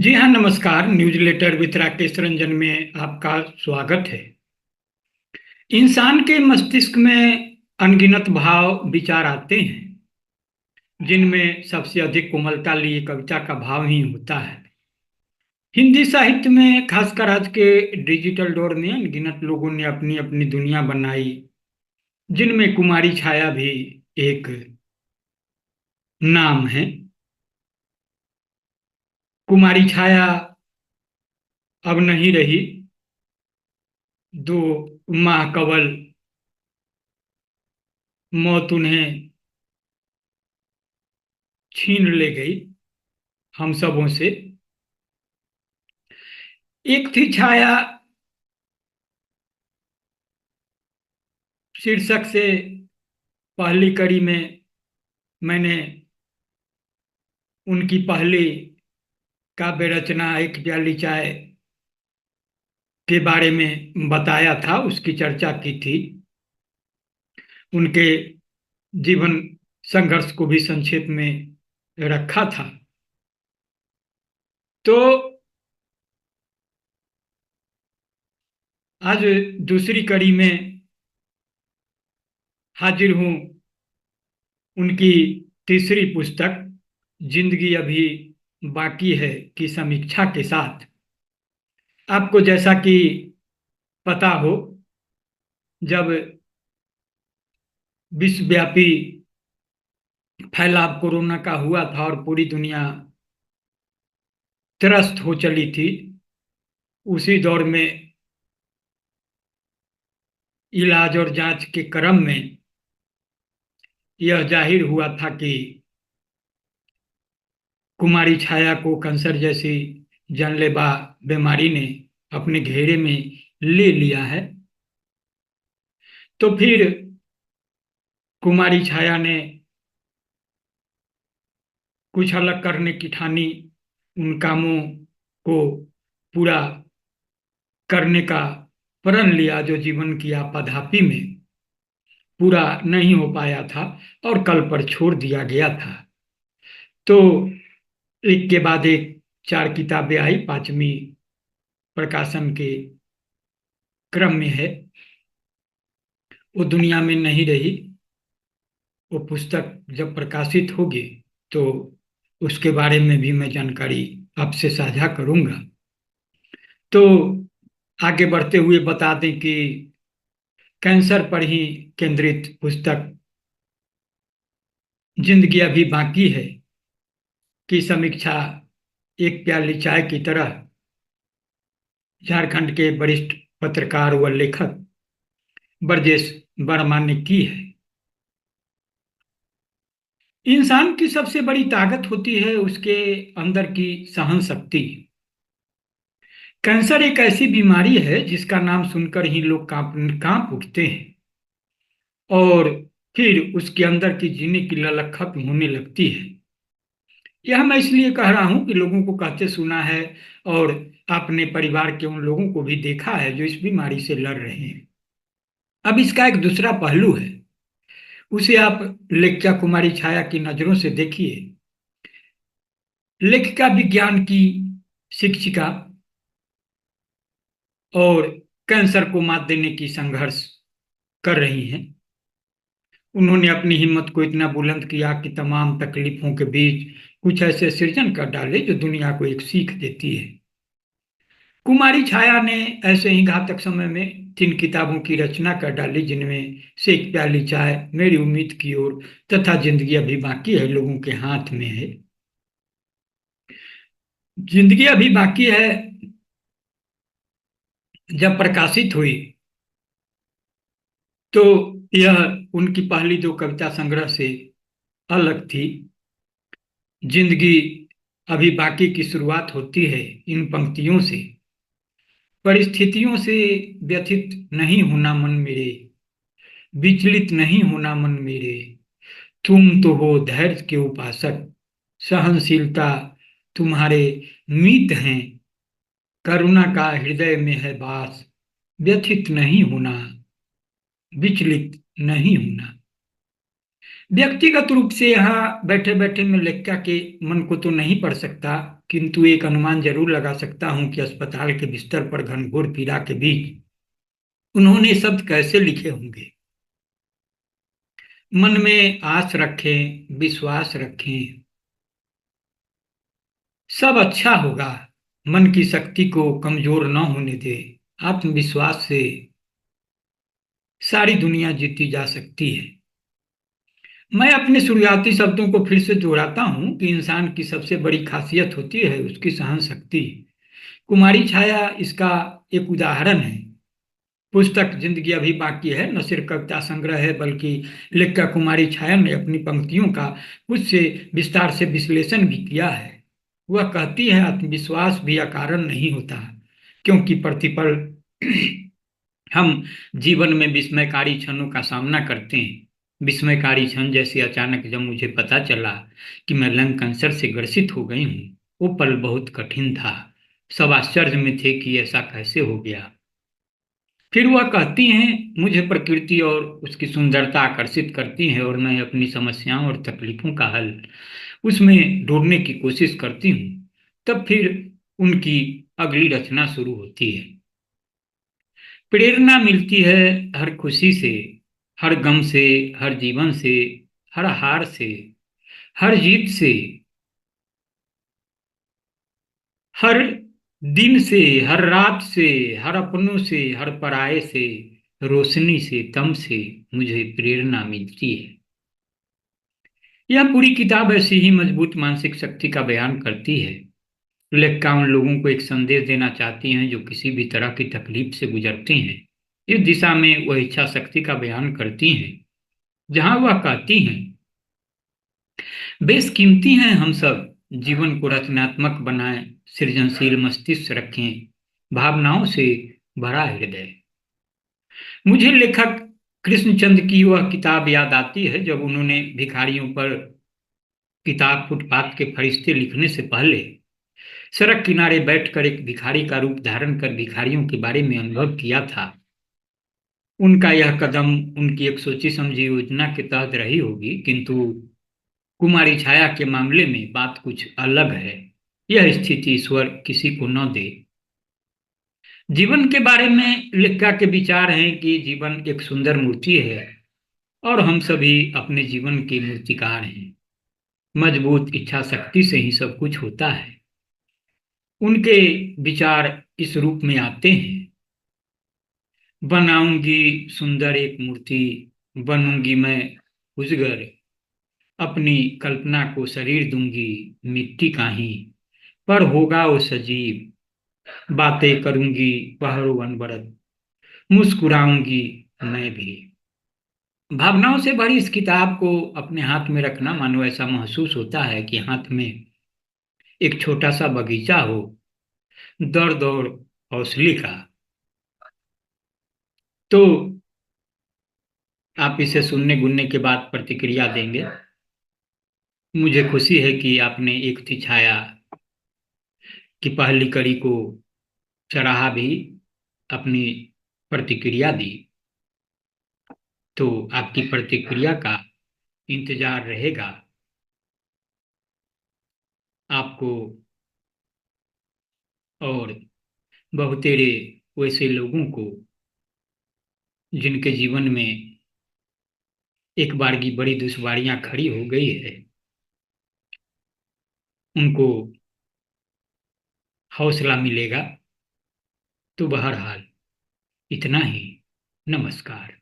जी हाँ, नमस्कार। Newsletter with Rakesh Ranjan में आपका स्वागत है। इंसान के मस्तिष्क में अनगिनत भाव विचार आते हैं, जिनमें सबसे अधिक कोमलता लिए कविता का भाव ही होता है। हिंदी साहित्य में खासकर आज के डिजिटल दौर में अनगिनत लोगों ने अपनी अपनी दुनिया बनाई, जिनमें कुमारी छाया भी एक नाम है। कुमारी छाया अब नहीं रही। दो महाकवल मौत उन्हें छीन ले गई हम सबों से। एक थी छाया शीर्षक से पहली कड़ी में मैंने उनकी पहली काव्य रचना एक प्याली चाय के बारे में बताया था, उसकी चर्चा की थी। उनके जीवन संघर्ष को भी संक्षेप में रखा था। तो आज दूसरी कड़ी में हाजिर हूं उनकी तीसरी पुस्तक जिंदगी अभी बाकी है की समीक्षा के साथ। आपको जैसा कि पता हो, जब विश्वव्यापी फैलाव कोरोना का हुआ था और पूरी दुनिया त्रस्त हो चली थी, उसी दौर में इलाज और जांच के क्रम में यह जाहिर हुआ था कि कुमारी छाया को कैंसर जैसी जानलेवा बीमारी ने अपने घेरे में ले लिया है। तो फिर कुमारी छाया ने कुछ अलग करने की ठानी, उन कामों को पूरा करने का प्रण लिया जो जीवन की आपाधापी में पूरा नहीं हो पाया था और कल पर छोड़ दिया गया था। तो एक के बाद एक चार किताबें आई, पांचवी प्रकाशन के क्रम में है। वो दुनिया में नहीं रही। वो पुस्तक जब प्रकाशित होगी तो उसके बारे में भी मैं जानकारी आपसे साझा करूंगा। तो आगे बढ़ते हुए बता दें कि कैंसर पर ही केंद्रित पुस्तक जिंदगी अभी बाकी है की समीक्षा एक प्याली चाय की तरह झारखंड के वरिष्ठ पत्रकार व लेखक ब्रजेश वर्मा ने की है। इंसान की सबसे बड़ी ताकत होती है उसके अंदर की सहन शक्ति। कैंसर एक ऐसी बीमारी है जिसका नाम सुनकर ही लोग कांप कांप उठते हैं और फिर उसके अंदर की जीने की ललक खत्म होने लगती है। यह मैं इसलिए कह रहा हूं कि लोगों को कहते सुना है और अपने परिवार के उन लोगों को भी देखा है जो इस बीमारी से लड़ रहे हैं। अब इसका एक दूसरा पहलू है, उसे आप लेखिका कुमारी छाया की नजरों से देखिए। लेखिका विज्ञान की शिक्षिका और कैंसर को मात देने की संघर्ष कर रही हैं। उन्होंने अपनी हिम्मत को इतना बुलंद किया कि तमाम तकलीफों के बीच कुछ ऐसे सृजन कर डाले जो दुनिया को एक सीख देती है। कुमारी छाया ने ऐसे ही घातक समय में 3 किताबों की रचना कर डाली, जिनमें से एक प्याली चाय, मेरी उम्मीद की ओर तथा जिंदगी अभी बाकी है लोगों के हाथ में है। जिंदगी अभी बाकी है जब प्रकाशित हुई तो यह उनकी पहली 2 कविता संग्रह से अलग थी। जिंदगी अभी बाकी की शुरुआत होती है इन पंक्तियों से। परिस्थितियों से व्यथित नहीं होना मन मेरे, विचलित नहीं होना मन मेरे, तुम तो हो धैर्य के उपासक, सहनशीलता तुम्हारे मीत हैं, करुणा का हृदय में है वास, व्यथित नहीं होना, विचलित नहीं होना। व्यक्तिगत रूप से यहाँ बैठे बैठे मैं लेखिका के मन को तो नहीं पढ़ सकता, किंतु एक अनुमान जरूर लगा सकता हूँ कि अस्पताल के बिस्तर पर घनघोर पीड़ा के बीच उन्होंने ये शब्द कैसे लिखे होंगे। मन में आस रखें, विश्वास रखें, सब अच्छा होगा। मन की शक्ति को कमजोर न होने दे। आत्मविश्वास से सारी दुनिया जीती जा सकती है। मैं अपने शुरुआती शब्दों को फिर से दोहराता हूं कि इंसान की सबसे बड़ी खासियत होती है उसकी सहन शक्ति। कुमारी छाया इसका एक उदाहरण है। पुस्तक जिंदगी अभी बाकी है न सिर्फ कविता संग्रह है, बल्कि लेखिका कुमारी छाया ने अपनी पंक्तियों का कुछ से विस्तार से विश्लेषण भी किया है। वह कहती है, आत्मविश्वास भी अकारण नहीं होता, क्योंकि प्रतिपल हम जीवन में विस्मयकारी क्षणों का सामना करते हैं। विस्मयकारी क्षण जैसे अचानक जब मुझे पता चला कि मैं लंग कैंसर से ग्रसित हो गई हूँ, वो पल बहुत कठिन था। सब आश्चर्य में थे कि ऐसा कैसे हो गया। फिर वह कहती हैं, मुझे प्रकृति और उसकी सुंदरता आकर्षित करती है और मैं अपनी समस्याओं और तकलीफों का हल उसमें ढूंढने की कोशिश करती हूँ। तब फिर उनकी अगली रचना शुरू होती है। प्रेरणा मिलती है हर खुशी से, हर गम से, हर जीवन से, हर हार से, हर जीत से, हर दिन से, हर रात से, हर अपनों से, हर पराये से, रोशनी से, दम से मुझे प्रेरणा मिलती है। यह पूरी किताब ऐसी ही मजबूत मानसिक शक्ति का बयान करती है। लेखिका उन लोगों को एक संदेश देना चाहती हैं जो किसी भी तरह की तकलीफ से गुजरते हैं। इस दिशा में वह इच्छा शक्ति का बयान करती हैं, जहां वह कहती हैं, बेशकीमती हैं हम सब। जीवन को रचनात्मक बनाएं, सृजनशील मस्तिष्क रखें, भावनाओं से भरा हृदय। मुझे लेखक कृष्णचंद्र की वह किताब याद आती है जब उन्होंने भिखारियों पर किताब फुटपाथ के फरिश्ते लिखने से पहले सड़क किनारे बैठकर एक भिखारी का रूप धारण कर भिखारियों के बारे में अनुभव किया था। उनका यह कदम उनकी एक सोची समझी योजना के तहत रही होगी, किंतु कुमारी छाया के मामले में बात कुछ अलग है। यह स्थिति ईश्वर किसी को न दे। जीवन के बारे में लेखिका के विचार हैं कि जीवन एक सुंदर मूर्ति है और हम सभी अपने जीवन के मूर्तिकार हैं। मजबूत इच्छा शक्ति से ही सब कुछ होता है। उनके विचार इस रूप में आते हैं, बनाऊंगी सुंदर एक मूर्ति, बनूंगी मैं उजगर, अपनी कल्पना को शरीर दूंगी मिट्टी का ही, पर होगा वो सजीव, बातें करूंगी पहाड़ों अनवरत, मुस्कुराऊंगी मैं भी। भावनाओं से भरी इस किताब को अपने हाथ में रखना मानो ऐसा महसूस होता है कि हाथ में एक छोटा सा बगीचा हो, दर्द और हौसले का। तो आप इसे सुनने गुनने के बाद प्रतिक्रिया देंगे। मुझे खुशी है कि आपने एक थी छाया की पहली कड़ी को सराहा भी, अपनी प्रतिक्रिया दी। तो आपकी प्रतिक्रिया का इंतजार रहेगा। आपको और बहुतेरे वैसे लोगों को जिनके जीवन में एक बार की बड़ी दुश्वारियां खड़ी हो गई है, उनको हौसला मिलेगा। तो बहरहाल इतना ही। नमस्कार।